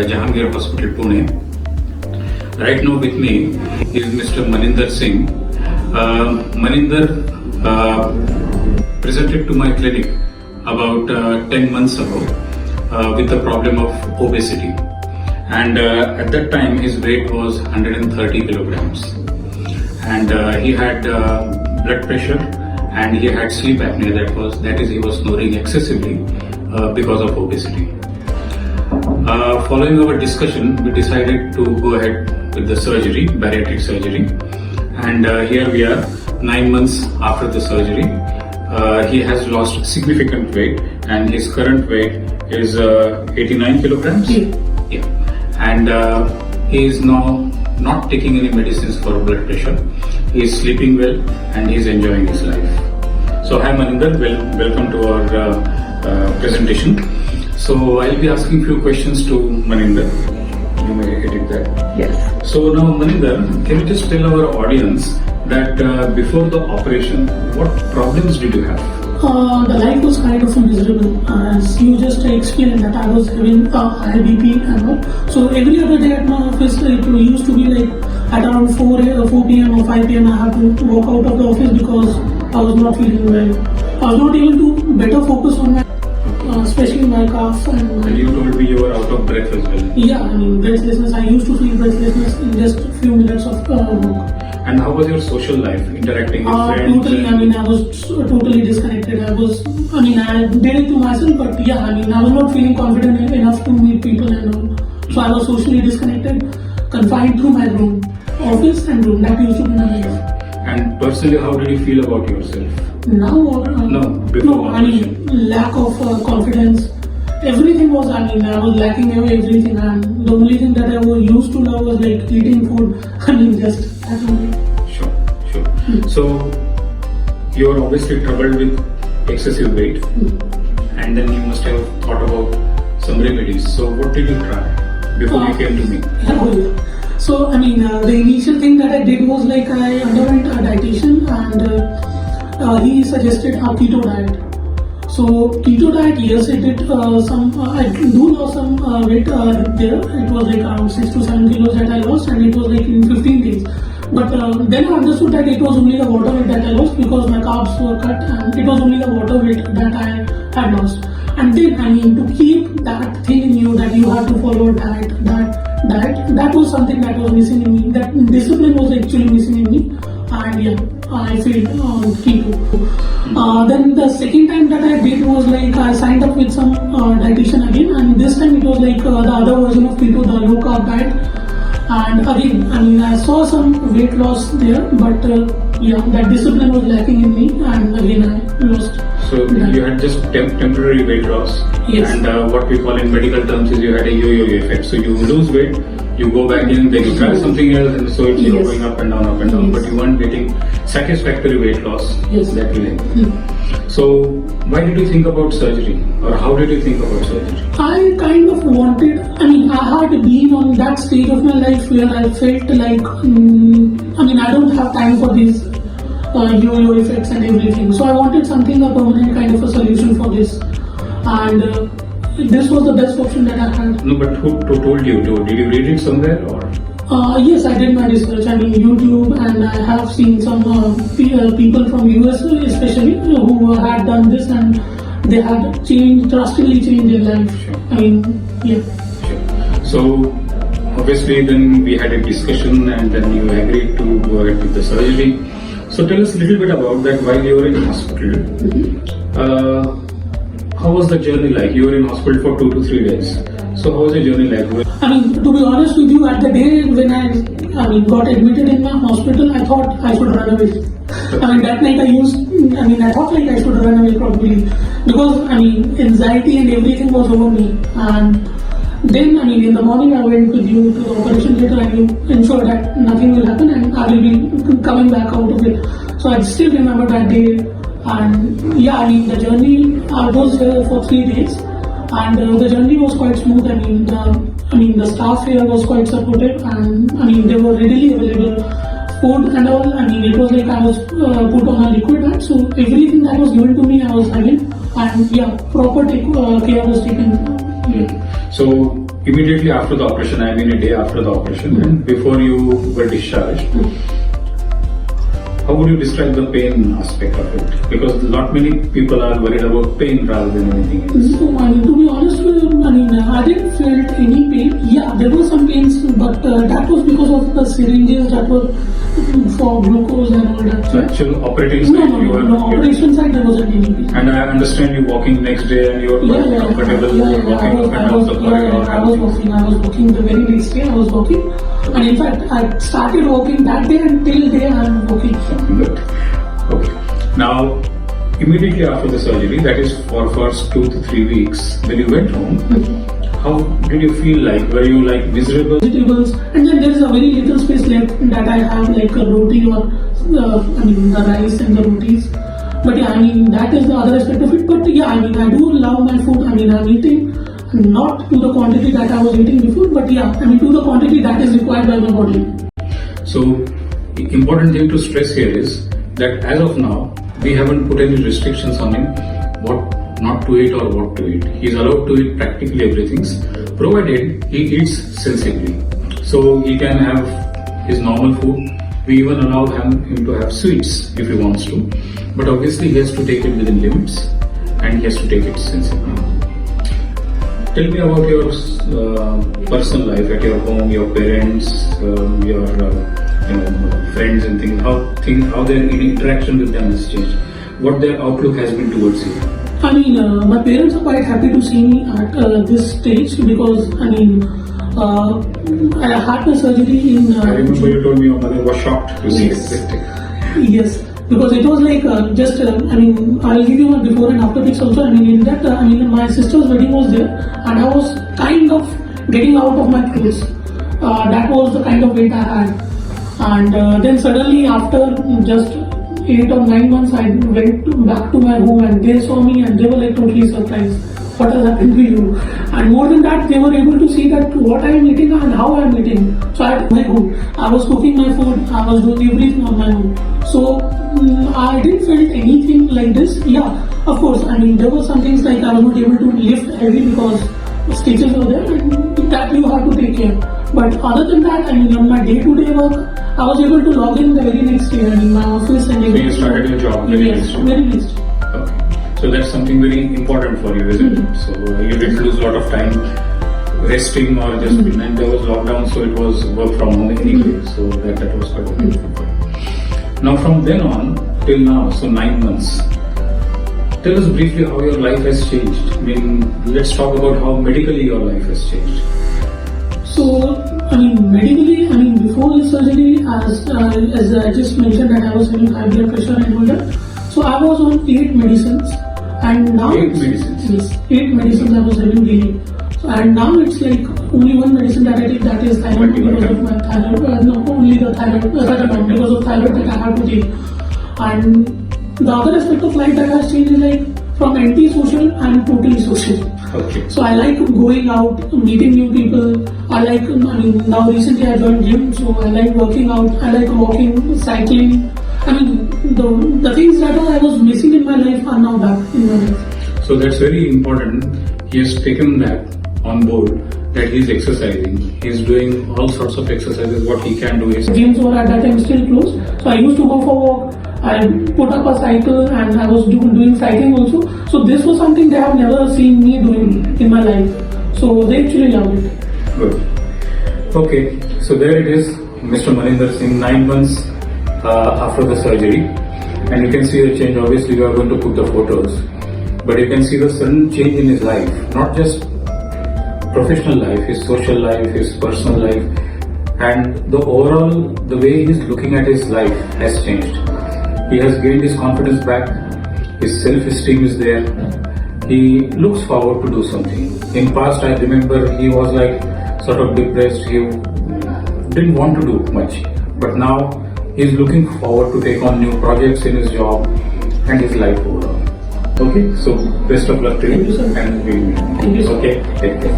Jahangir Hospital, Pune. Right now with me is Mr. Mahender Singh. Mahender presented to my clinic about 10 months ago with the problem of obesity, and at that time his weight was 130 kilograms, and he had blood pressure and he had sleep apnea, that is he was snoring excessively because of obesity. Following our discussion, we decided to go ahead with the surgery, bariatric surgery, and here we are 9 months after the surgery. He has lost significant weight and his current weight is 89 kilograms. Yeah. And he is now not taking any medicines for blood pressure. He is sleeping well and he is enjoying his life. So hi Mahender, welcome to our presentation. So I'll be asking few questions to Mahender. You may edit that. Yes. So now Mahender, can you just tell our audience that before the operation, what problems did you have? The life was kind of miserable. As you just explained that I was having high BP and all. So every other day at my office, it used to be like at around 4 p.m. or 5 p.m. I had to walk out of the office because I was not feeling well. I was not able to better focus on my, especially my calf and you told me you were out of breath as well. Yeah, I mean breathlessness. I used to feel breathlessness in just a few minutes of work. And how was your social life, interacting with friends? Totally, I mean, I was totally disconnected. I did it to myself, but yeah, I mean, I was not feeling confident enough to meet people and all. So I was socially disconnected, confined to my room, office and room. That used to be my life. And personally, how did you feel about yourself? Now, before I mean, lack of confidence. Everything was, I was lacking everything, and the only thing that I was used to love was like eating food. Just that only. Sure. So, you are obviously troubled with excessive weight, and then you must have thought about some remedies. So, what did you try before you came to me? So, the initial thing that I did was like I underwent a dietitian, and he suggested a keto diet. So keto diet, yes, it did I do lose some weight there. It was like around 6 to 7 kilos that I lost, and it was like in 15 days. But then I understood that it was only the water weight that I lost because my carbs were cut, and it was only the water weight that I had lost. And then, to keep that thing in you that you have to follow a diet, that was something that was missing in me. That discipline was actually missing in me, and yeah, I failed keto. Then the second time that I did was like I signed up with some dietitian again, and this time it was like the other version of keto, the low carb diet. And again, I saw some weight loss there, but that discipline was lacking in me, and again I lost. So you had just temporary weight loss. Yes. And what we call in medical terms is you had a yo-yo effect. So you lose weight, you go back in, then you try something else, and so it's going up and down, Yes. but you weren't getting satisfactory weight loss. Yes. That way. So why did you think about surgery, or how did you think about surgery? I kind of wanted, I had been on that stage of my life where I felt like, I don't have time for these yo-yo effects and everything. So I wanted something, a permanent kind of a solution for this. And this was the best option that I had. No, but who told you? Did you read it somewhere, or? Yes, I did my research. YouTube, and I have seen some people from US especially who had done this, and they had drastically changed their life. Sure. Yeah. Sure. So obviously then we had a discussion, and then you agreed to go ahead with the surgery. So tell us a little bit about that while you were in hospital. How was the journey like? You were in hospital for 2 to 3 days. So how was the journey like? To be honest with you, at the day when I got admitted in my hospital, I thought I should run away. That night I thought like I should run away probably, because anxiety and everything was over me. And then in the morning I went with you to the operation theatre, and you ensured that nothing will happen and I will be coming back out of it. So I still remember that day. And the journey, I was here for 3 days, and the journey was quite smooth. The staff here was quite supportive, and they were readily available. Food and all, it was like I was put on a liquid diet, so everything that was given to me I was having, and proper care was taken. So immediately after the operation, I mean a day after the operation, and before you were discharged, how would you describe the pain aspect of it? Because not many people are worried about pain rather than anything else. So, to be honest with you, I didn't feel any pain. Yeah, there were some pains, but that was because of the syringes that were for glucose and all that. So actual operating side, No, operation side there wasn't any pain. And I understand you walking next day and you were quite comfortable walking up and down the corridor. I was walking the very next day. I was walking, and in fact, I started walking that day and till day I am walking. Good. Okay. Now, immediately after the surgery, that is for first 2 to 3 weeks, when you went home, how did you feel like? Were you like miserable? Vegetables, and then there is a very little space left that I have, like a roti or the rice and the rotis. But yeah, that is the other aspect of it. But yeah, I do love my food. I'm eating not to the quantity that I was eating before, but yeah, to the quantity that is required by my body. So, the important thing to stress here is that as of now, we haven't put any restrictions on him what not to eat or what to eat. He's allowed to eat practically everything, provided he eats sensibly. So he can have his normal food. We even allow him to have sweets if he wants to. But obviously he has to take it within limits and he has to take it sensibly. Tell me about your personal life at your home, your parents, your friends and things. How their interaction with them has changed. What their outlook has been towards you. My parents are quite happy to see me at this stage because I had my surgery in. I remember you told me your mother was shocked to see it. Yes, because it was like I'll give you my before and after pics also. In that, my sister's wedding was there, and I was kind of getting out of my clothes. That was the kind of weight I had, and then suddenly after just 8 or 9 months, I went back to my home and they saw me and they were like totally surprised. What has happened to you? And more than that, they were able to see that what I am eating and how I am eating. So at my home, I was cooking my food, I was doing everything on my own. So I didn't feel anything like this. Yeah, of course, there were some things like I was not able to lift heavy because stitches were there and that you have to take care. But other than that, on my day-to-day work, I was able to log in the very next day in my office and everything. So you started your job very next. Okay. So that's something very important for you, isn't it? So you didn't lose a lot of time resting or just and there was lockdown, so it was work from home anyway. So that was quite important. Now from then on till now, so 9 months. Tell us briefly how your life has changed. Let's talk about how medically your life has changed. So, medically, before the surgery, as I just mentioned that I was having high blood pressure and all that. So I was on 8 medicines, and now 8 medicines. Yes, 8 medicines I was having daily. So, and now it's like only one medicine that I take, that is thyroid because of my thyroid. Only the thyroid because of thyroid that I have to take. And the other aspect of life that has changed is like from anti-social, I'm totally social. Okay. So I like going out, meeting new people. I like, now recently I joined gym, so I like working out. I like walking, cycling. The things that I was missing in my life are now back in my life. So that's very important. He has taken that on board, that he's exercising. He's doing all sorts of exercises. What he can do is... Gyms were at that time still closed. So I used to go for a walk. I put up a cycle and I was doing cycling also. So this was something they have never seen me doing in my life. So they actually loved it. Good. Okay, so there it is, Mr. Mahender Singh, 9 months after the surgery. And you can see the change. Obviously, we are going to put the photos. But you can see the sudden change in his life. Not just professional life, his social life, his personal life. And the way he's looking at his life has changed. He has gained his confidence back, his self-esteem is there, he looks forward to do something. In past, I remember he was like sort of depressed, he didn't want to do much. But now, he's looking forward to take on new projects in his job and his life overall. Okay, so best of luck to you, Thank you, sir. And we'll meet. Thank you, sir. Okay, take care.